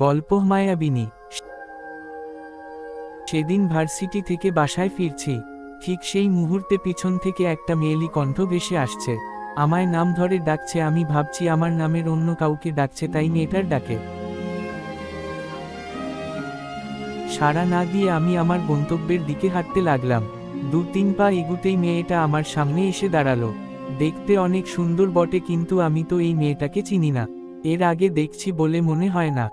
গল্প মায়াবিনী। সেদিন ভার্সিটি থেকে বাসায় ফিরছি, ঠিক সেই মুহূর্তে পিছন থেকে একটা মেয়েলি কণ্ঠ ভেসে আসছে। আমায় নাম ধরে ডাকছে। আমি ভাবছি আমার নামের অন্য কাউকে ডাকছে, তাই মেয়েটার ডাকে সাড়া না দিয়ে আমি আমার গন্তব্যের দিকে হাঁটতে লাগলাম। 2-3 পা এগুতেই মেয়েটা আমার সামনে এসে দাঁড়ালো। দেখতে অনেক সুন্দর বটে, কিন্তু আমি তো এই মেয়েটাকে চিনি না, এর আগে দেখছি বলে মনে হয় না।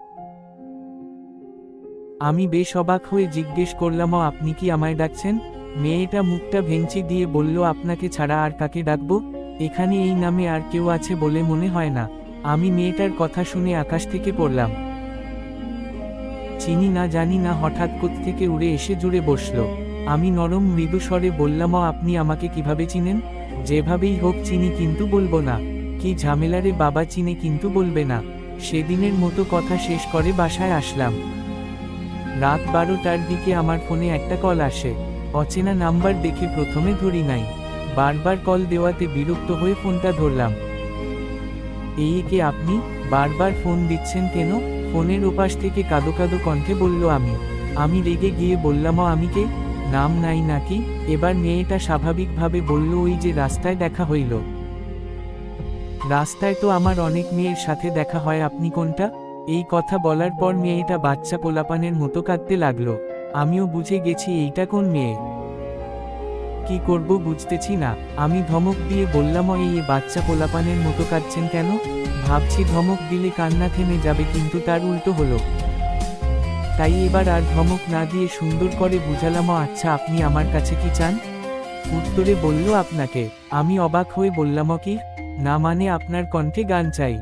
আমি বেশ অবাক হয়ে জিজ্ঞেস করলাম, আপনি কি আমায় ডাকছেন? মেয়েটা মুখটা ভেঙচি দিয়ে বলল, আপনাকে ছাড়া আর কাকে ডাকবো? এখানে এই নামে আর কেউ আছে বলে মনে হয় না। আমি মেয়েটার কথা শুনে আকাশ থেকে পড়লাম। চিনি না, জানি না, হঠাৎ কোত্থেকে উড়ে এসে জুড়ে বসলো। আমি নরম মৃদু স্বরে বললাম, আপনি আমাকে কিভাবে চিনেন? যেভাবেই হোক চিনি, কিন্তু বলবো না। কি ঝামেলারে বাবা, চিনে কিন্তু বলবে না। সেদিনের মতো কথা শেষ করে বাসায় আসলাম। রাত 12টার দিকে আমার ফোনে একটা কল আসে। অচেনা নাম্বার দেখে প্রথমে ধরি নাই, বারবার কল দেওয়াতে বিরক্ত হয়ে ফোনটা ধরলাম। এই কে আপনি? বারবার ফোন দিচ্ছেন কেন? ফোনের ওপাশ থেকে কাঁদো কাঁদো কণ্ঠে বলল আমি রেগে গিয়ে বললাম, আমি কে? নাম নাই নাকি? এবার মেয়েটা স্বাভাবিকভাবে বলল, ওই যে রাস্তায় দেখা হইল। রাস্তায় তো আমার অনেক মেয়ের সাথে দেখা হয়, আপনি কোনটা? এই কথা বলার পর মেয়েটা বাচ্চা পোলাপানের মতো কাঁদতে লাগলো। আমিও বুঝে গেছি এইটা কোন মেয়ে। কি করব বুঝতেছি না। আমি ধমক দিয়ে বললাম, এই বাচ্চা পোলাপানের মতো কাঁদছেন কেন? ভাবছি ধমক দিলে কান্না থেমে যাবে, কিন্তু তার উল্টো হলো। তাই এবার আর ধমক না দিয়ে সুন্দর করে বুঝালাম, আচ্ছা আপনি আমার কাছে কি চান? উত্তরে বলল, আপনাকে। আমি অবাক হয়ে বললাম, কি? না মানে আপনার কণ্ঠে গান চাই।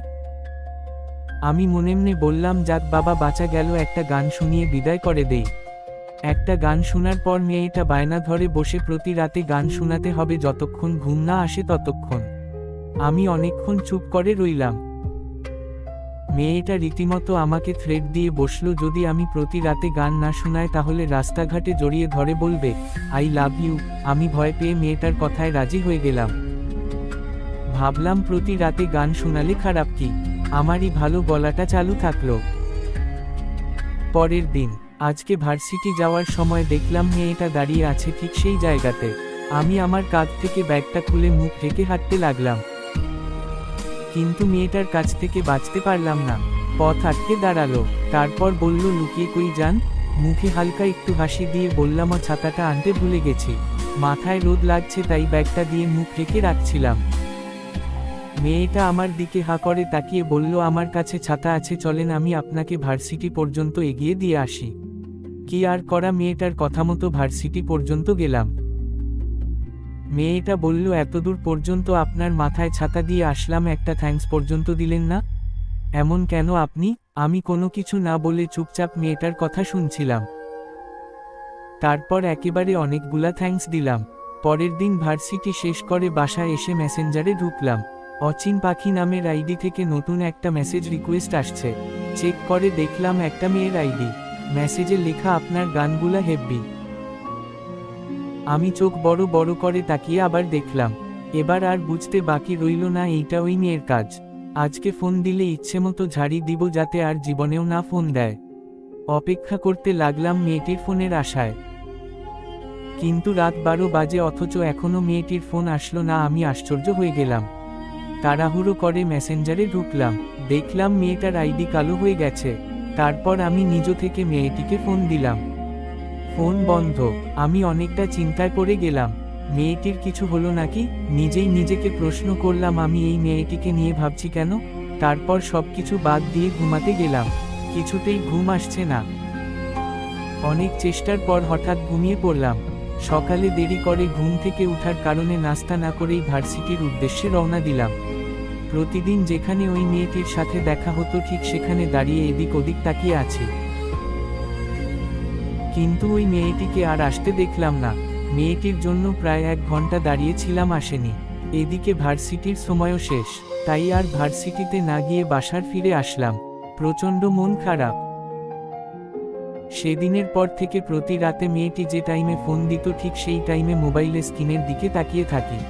আমি মনে মনে বললাম, যাক বাবা, বাঁচা গেল, একটা গান শুনিয়ে বিদায় করে দেই। একটা গান শোনার পর মেয়েটা বায়না ধরে বসে প্রতি রাতে গান শোনাতে হবে, যতক্ষণ ঘুম না আসে ততক্ষণ। আমি অনেকক্ষণ চুপ করে রইলাম। মেয়েটা রীতিমতো আমাকে থ্রেট দিয়ে বসলো, যদি আমি প্রতি রাতে গান না শোনাই তাহলে রাস্তাঘাটে জড়িয়ে ধরে বলবে আই লাভ ইউ। আমি ভয় পেয়ে মেয়েটার কথায় রাজি হয়ে গেলাম। ভাবলাম প্রতি রাতে গান শোনালে খারাপ কি, আমারই ভালো গলাটা চালু থাকলো। পরের দিন, আজকে ভার্সিটি যাওয়ার সময় দেখলাম মেয়েটা দাঁড়িয়ে আছে ঠিক সেই জায়গাতে। আমি আমার কাঁধ থেকে ব্যাগটা খুলে মুখ ঢেকে হাঁটতে লাগলাম, কিন্তু মেয়েটার কাছ থেকে বাঁচতে পারলাম না। পথ আটকে দাঁড়ালো। তারপর বলল, লুকিয়ে কই যান? মুখে হালকা একটু হাসি দিয়ে বললাম, ছাতাটা আনতে ভুলে গেছি, মাথায় রোদ লাগছে, তাই ব্যাগটা দিয়ে মুখ ঢেকে রাখছিলাম। মেয়েটা আমার দিকে হাঁ করে তাকিয়ে বলল, আমার কাছে ছাতা আছে, চলেন আমি আপনাকে ভার্সিটি পর্যন্ত এগিয়ে দিয়ে আসি। কি আর করা, মেয়েটার কথা মতো ভার্সিটি পর্যন্ত গেলাম। মেয়েটা বলল, এতদূর পর্যন্ত আপনার মাথায় ছাতা দিয়ে আসলাম, একটা থ্যাঙ্কস পর্যন্ত দিলেন না? এমন কেন আপনি? আমি কোনো কিছু না বলে চুপচাপ মেয়েটার কথা শুনছিলাম। তারপর একেবারে অনেকগুলা থ্যাঙ্কস দিলাম। পরের দিন ভার্সিটি শেষ করে বাসায় এসে মেসেঞ্জারে ঢুকলাম। অচিন পাখি নামের আইডি থেকে নতুন একটা মেসেজ রিকোয়েস্ট আসছে। চেক করে দেখলাম একটা মেয়ের আইডি। মেসেজে লেখা, আপনার গানগুলা হেব্বি। আমি চোখ বড় বড় করে তাকিয়ে আবার দেখলাম। এবার আর বুঝতে বাকি রইল না, এইটা ওই মেয়ের কাজ। আজকে ফোন দিলে ইচ্ছেমতো ঝাড়ি দিব, যাতে আর জীবনেও না ফোন দেয়। অপেক্ষা করতে লাগলাম মেয়েটির ফোনের আশায়। কিন্তু রাত 12 বাজে, অথচ এখনো মেয়েটির ফোন আসলো না। আমি আশ্চর্য হয়ে গেলাম। তাড়াহুড়ো করে মেসেঞ্জারে ঢুকলাম, দেখলাম মেয়েটার আইডি কালো হয়ে গেছে। তারপর আমি নিজ থেকে মেয়েটিকে ফোন দিলাম। ফোন বন্ধ। আমি অনেকটা চিন্তায় পড়ে গেলাম। মেয়েটির কিছু হলো নাকি? নিজেই নিজেকে প্রশ্ন করলাম, আমি এই মেয়েটিকে নিয়ে ভাবছি কেন? তারপর সবকিছু বাদ দিয়ে ঘুমাতে গেলাম। কিছুতেই ঘুম আসছে না। অনেক চেষ্টার পর হঠাৎ ঘুমিয়ে পড়লাম। সকালে দেরি করে ঘুম থেকে উঠার কারণে নাস্তা না করেই ভার্সিটির উদ্দেশ্যে রওনা দিলাম। প্রতিদিন যেখানে ওই মেয়েটির সাথে দেখা হতো, ঠিক সেখানে দাঁড়িয়ে এদিক ওদিক তাকিয়ে আছি, কিন্তু ওই মেয়েটিকে আর আসতে দেখলাম না। মেয়েটির জন্য প্রায় 1 ঘন্টা দাঁড়িয়েছিলাম, আসেনি। এদিকে ভার্সিটির সময়ও শেষ, তাই আর ভার্সিটিতে না গিয়ে বাসার ফিরে আসলাম। প্রচণ্ড মন খারাপ। সেদিনের পর থেকে প্রতি রাতে মেয়েটি যে টাইমে ফোন দিত, ঠিক সেই টাইমে মোবাইলের স্ক্রিনের দিকে তাকিয়ে থাকি।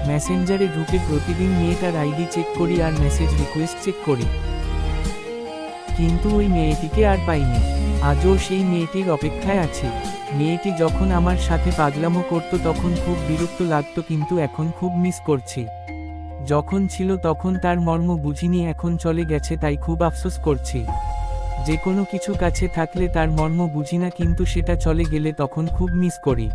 মেসেঞ্জারে ঢুকে প্রতিদিন মেয়েটার আইডি চেক করি আর মেসেজ রিকোয়েস্ট চেক করি, কিন্তু ওই মেয়েটিকে আর পাইনি। আজও সেই মেয়েটির অপেক্ষায় আছি। মেয়েটি যখন আমার সাথে পাগলামো করত তখন খুব বিরক্ত লাগতো, কিন্তু এখন খুব মিস করছি। যখন ছিল তখন তার মর্ম বুঝিনি, এখন চলে গেছে তাই খুব আফসোস করছি। যে কোনো কিছু কাছে থাকলে তার মর্ম বুঝি না, কিন্তু সেটা চলে গেলে তখন খুব মিস করি।